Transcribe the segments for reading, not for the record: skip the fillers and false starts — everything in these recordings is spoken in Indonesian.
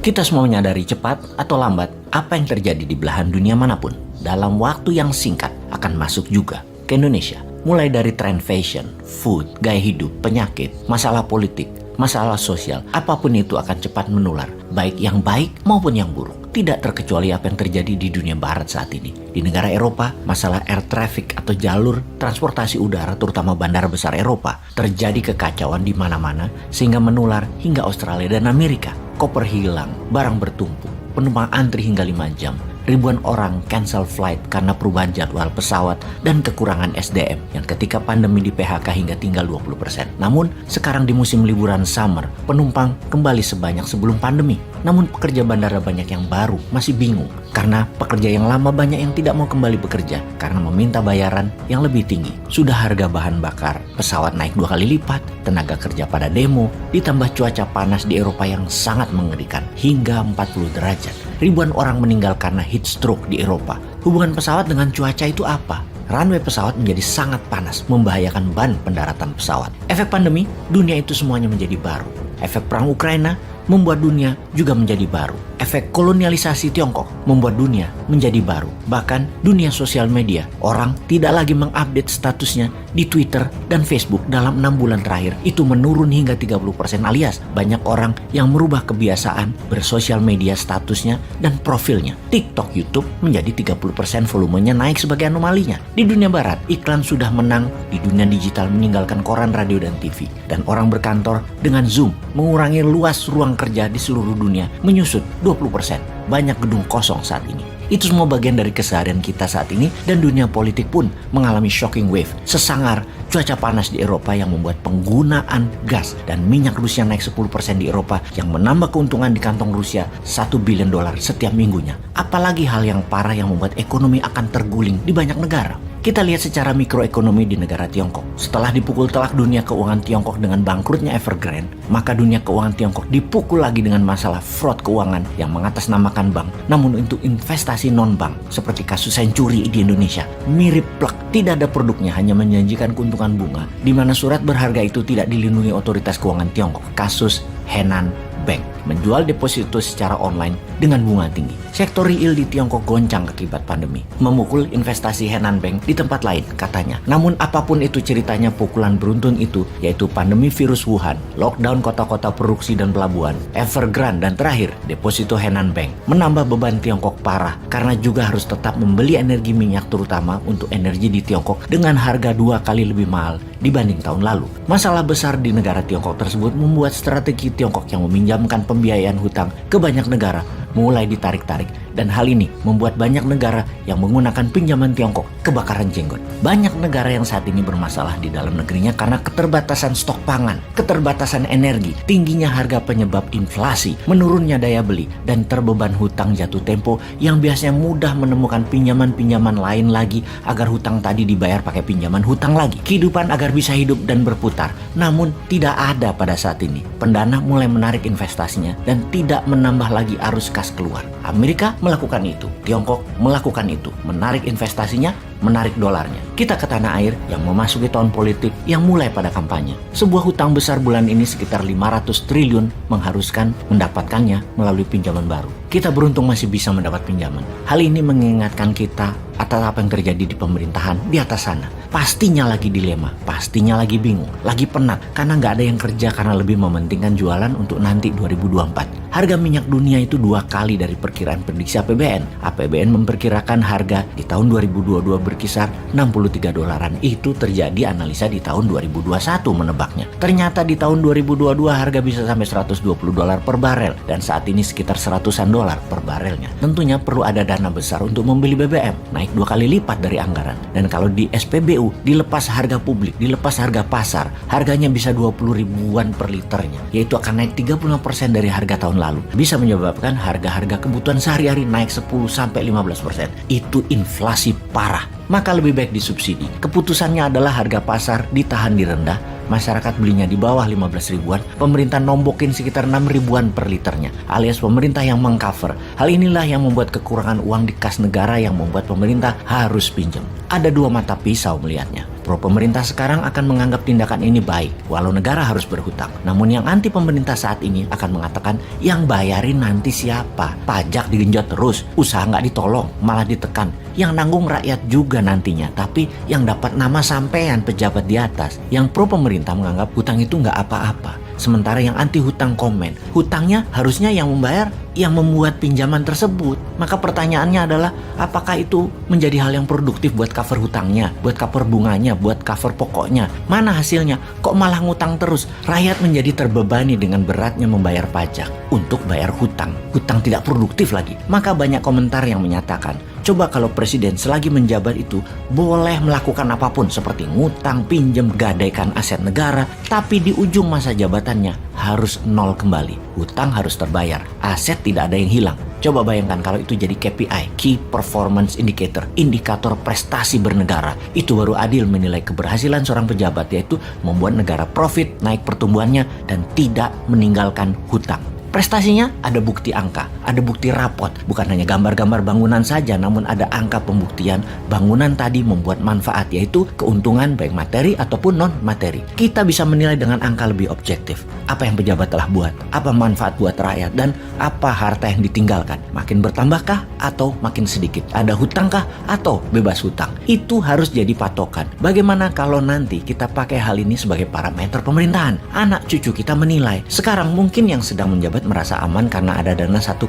Kita semua menyadari cepat atau lambat apa yang terjadi di belahan dunia manapun dalam waktu yang singkat akan masuk juga ke Indonesia. Mulai dari tren fashion, food, gaya hidup, penyakit, masalah politik, masalah sosial, apapun itu akan cepat menular, baik yang baik maupun yang buruk. Tidak terkecuali apa yang terjadi di dunia barat saat ini. Di negara Eropa, masalah air traffic atau jalur transportasi udara terutama bandara besar Eropa terjadi kekacauan di mana-mana sehingga menular hingga Australia dan Amerika. Koper hilang, barang bertumpuk, penumpang antri hingga 5 jam. Ribuan orang cancel flight karena perubahan jadwal pesawat dan kekurangan SDM yang ketika pandemi di PHK hingga tinggal 20%. Namun sekarang di musim liburan summer, penumpang kembali sebanyak sebelum pandemi. Namun pekerja bandara banyak yang baru masih bingung karena pekerja yang lama banyak yang tidak mau kembali bekerja karena meminta bayaran yang lebih tinggi. Sudah harga bahan bakar pesawat naik 2 kali lipat, tenaga kerja pada demo, ditambah cuaca panas di Eropa yang sangat mengerikan hingga 40 derajat. Ribuan orang meninggal karena heat stroke di Eropa. Hubungan pesawat dengan cuaca itu apa? Runway pesawat menjadi sangat panas, membahayakan ban pendaratan pesawat. Efek pandemi, dunia itu semuanya menjadi baru. Efek perang Ukraina membuat dunia juga menjadi baru. Efek kolonialisasi Tiongkok membuat dunia menjadi baru. Bahkan dunia sosial media, orang tidak lagi mengupdate statusnya di Twitter dan Facebook dalam 6 bulan terakhir. Itu menurun hingga 30% alias banyak orang yang merubah kebiasaan bersosial media statusnya dan profilnya. TikTok, YouTube menjadi 30% volumenya naik sebagai anomalinya. Di dunia barat, iklan sudah menang, di dunia digital meninggalkan koran, radio, dan TV. Dan orang berkantor dengan Zoom mengurangi luas ruang kerja di seluruh dunia menyusut 20%. Banyak gedung kosong saat ini. Itu semua bagian dari keseharian kita saat ini dan dunia politik pun mengalami shocking wave. Sesangar cuaca panas di Eropa yang membuat penggunaan gas dan minyak Rusia naik 10% di Eropa yang menambah keuntungan di kantong Rusia $1 billion setiap minggunya. Apalagi hal yang parah yang membuat ekonomi akan terguling di banyak negara. Kita lihat secara mikroekonomi di negara Tiongkok. Setelah dipukul telak dunia keuangan Tiongkok dengan bangkrutnya Evergrande, maka dunia keuangan Tiongkok dipukul lagi dengan masalah fraud keuangan yang mengatasnamakan bank. Namun untuk investasi non-bank, seperti kasus Century di Indonesia, mirip plek. Tidak ada produknya, hanya menjanjikan keuntungan bunga, di mana surat berharga itu tidak dilindungi otoritas keuangan Tiongkok. Kasus Henan Bank menjual deposito secara online dengan bunga tinggi. Sektor real di Tiongkok goncang akibat pandemi, memukul investasi Henan Bank di tempat lain katanya. Namun apapun itu ceritanya, pukulan beruntun itu yaitu pandemi virus Wuhan, lockdown kota-kota produksi dan pelabuhan, Evergrande, dan terakhir deposito Henan Bank menambah beban Tiongkok parah karena juga harus tetap membeli energi minyak terutama untuk energi di Tiongkok dengan harga 2 kali lebih mahal dibanding tahun lalu. Masalah besar di negara Tiongkok tersebut membuat strategi Tiongkok yang meminjamkan pembiayaan hutang ke banyak negara mulai ditarik-tarik, dan hal ini membuat banyak negara yang menggunakan pinjaman Tiongkok kebakaran jenggot. Banyak negara yang saat ini bermasalah di dalam negerinya karena keterbatasan stok pangan, keterbatasan energi, tingginya harga penyebab inflasi, menurunnya daya beli, dan terbeban hutang jatuh tempo yang biasanya mudah menemukan pinjaman-pinjaman lain lagi agar hutang tadi dibayar pakai pinjaman hutang lagi. Kehidupan agar bisa hidup dan berputar, namun tidak ada pada saat ini. Pendana mulai menarik investasinya dan tidak menambah lagi arus kas keluar. Amerika melakukan itu, Tiongkok melakukan itu, menarik investasinya, menarik dolarnya. Kita ke tanah air yang memasuki tahun politik yang mulai pada kampanye. Sebuah hutang besar bulan ini sekitar 500 triliun mengharuskan mendapatkannya melalui pinjaman baru. Kita beruntung masih bisa mendapat pinjaman. Hal ini mengingatkan kita atas apa yang terjadi di pemerintahan di atas sana. Pastinya lagi dilema, pastinya lagi bingung, lagi penat karena nggak ada yang kerja karena lebih mementingkan jualan untuk nanti 2024. Harga minyak dunia itu 2 kali dari perkiraan prediksi APBN. APBN memperkirakan harga di tahun 2022 berkisar $63. Itu terjadi analisa di tahun 2021 menebaknya. Ternyata di tahun 2022 harga bisa sampai $120 per barel dan saat ini sekitar $100 per barelnya. Tentunya perlu ada dana besar untuk membeli BBM, naik 2 kali lipat dari anggaran. Dan kalau di SPBU dilepas harga publik, dilepas harga pasar, harganya bisa 20 ribuan per liternya, yaitu akan naik 35% dari harga tahun lalu. Bisa menyebabkan harga-harga kebutuhan sehari-hari naik 10-15%. Itu inflasi parah. Maka lebih baik disubsidi. Keputusannya adalah harga pasar ditahan di rendah, masyarakat belinya di bawah 15 ribuan, pemerintah nombokin sekitar 6 ribuan per liternya, alias pemerintah yang mengcover. Hal inilah yang membuat kekurangan uang di kas negara yang membuat pemerintah harus pinjam. Ada 2 mata pisau melihatnya. Pro pemerintah sekarang akan menganggap tindakan ini baik, walau negara harus berhutang. Namun yang anti pemerintah saat ini akan mengatakan yang bayarin nanti siapa? Pajak digenjot terus, usaha nggak ditolong, malah ditekan. Yang nanggung rakyat juga nantinya, tapi yang dapat nama sampean pejabat di atas. Yang pro pemerintah menganggap hutang itu nggak apa-apa. Sementara yang anti hutang komen, hutangnya harusnya yang membayar yang membuat pinjaman tersebut. Maka pertanyaannya adalah, apakah itu menjadi hal yang produktif buat cover hutangnya, buat cover bunganya, buat cover pokoknya? Mana hasilnya? Kok malah ngutang terus? Rakyat menjadi terbebani dengan beratnya membayar pajak untuk bayar hutang. Hutang tidak produktif lagi. Maka banyak komentar yang menyatakan, coba kalau presiden selagi menjabat itu boleh melakukan apapun seperti ngutang, pinjam, gadaikan aset negara, tapi di ujung masa jabatannya harus nol kembali. Hutang harus terbayar, aset tidak ada yang hilang. Coba bayangkan kalau itu jadi KPI, Key Performance Indicator, indikator prestasi bernegara. Itu baru adil menilai keberhasilan seorang pejabat, yaitu membuat negara profit, naik pertumbuhannya, dan tidak meninggalkan hutang. Prestasinya ada bukti angka, ada bukti rapot, bukan hanya gambar-gambar bangunan saja, namun ada angka pembuktian bangunan tadi membuat manfaat, yaitu keuntungan baik materi ataupun non-materi. Kita bisa menilai dengan angka lebih objektif. Apa yang pejabat telah buat, apa manfaat buat rakyat, dan apa harta yang ditinggalkan. Makin bertambahkah atau makin sedikit? Ada hutangkah atau bebas hutang? Itu harus jadi patokan. Bagaimana kalau nanti kita pakai hal ini sebagai parameter pemerintahan? Anak cucu kita menilai. Sekarang mungkin yang sedang menjabat merasa aman karena ada dana 1,2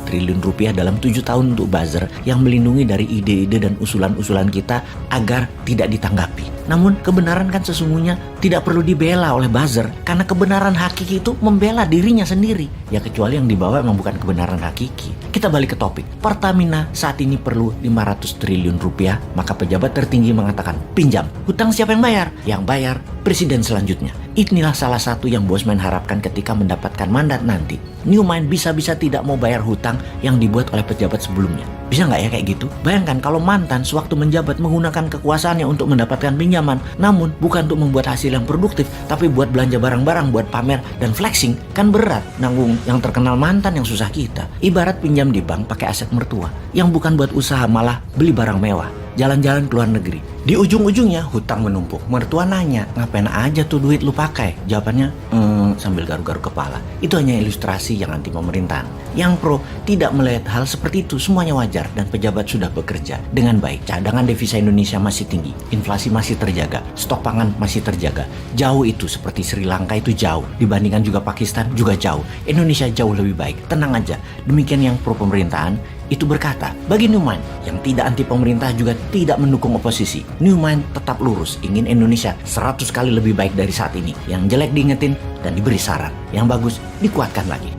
triliun rupiah dalam 7 tahun untuk buzzer yang melindungi dari ide-ide dan usulan-usulan kita agar tidak ditanggapi. Namun kebenaran kan sesungguhnya tidak perlu dibela oleh buzzer, karena kebenaran hakiki itu membela dirinya sendiri. Ya kecuali yang dibawa memang bukan kebenaran hakiki. Kita balik ke topik. Pertamina saat ini perlu 500 triliun rupiah, maka pejabat tertinggi mengatakan pinjam. Hutang siapa yang bayar? Yang bayar presiden selanjutnya. Inilah salah satu yang Bosman harapkan ketika mendapatkan mandat nanti. Newmind bisa-bisa tidak mau bayar hutang yang dibuat oleh pejabat sebelumnya. Bisa nggak ya kayak gitu? Bayangkan kalau mantan sewaktu menjabat menggunakan kekuasaannya untuk mendapatkan pinjaman, namun bukan untuk membuat hasil yang produktif, tapi buat belanja barang-barang, buat pamer dan flexing. Kan berat nanggung yang terkenal mantan yang susah kita. Ibarat pinjam di bank pakai aset mertua, yang bukan buat usaha malah beli barang mewah, jalan-jalan ke luar negeri. Di ujung-ujungnya hutang menumpuk. Mertua nanya, ngapain aja tuh duit lu pakai? Jawabannya, sambil garuk-garuk kepala. Itu hanya ilustrasi yang anti pemerintahan. Yang pro tidak melihat hal seperti itu, semuanya wajar dan pejabat sudah bekerja dengan baik. Cadangan devisa Indonesia masih tinggi, inflasi masih terjaga, stok pangan masih terjaga. Jauh itu seperti Sri Lanka itu jauh, dibandingkan juga Pakistan juga jauh. Indonesia jauh lebih baik, tenang aja. Demikian yang pro pemerintahan itu berkata, bagi Newmind yang tidak anti pemerintah juga tidak mendukung oposisi, Newmind tetap lurus, ingin Indonesia 100 kali lebih baik dari saat ini. Yang jelek diingetin dan diberi saran, yang bagus dikuatkan lagi.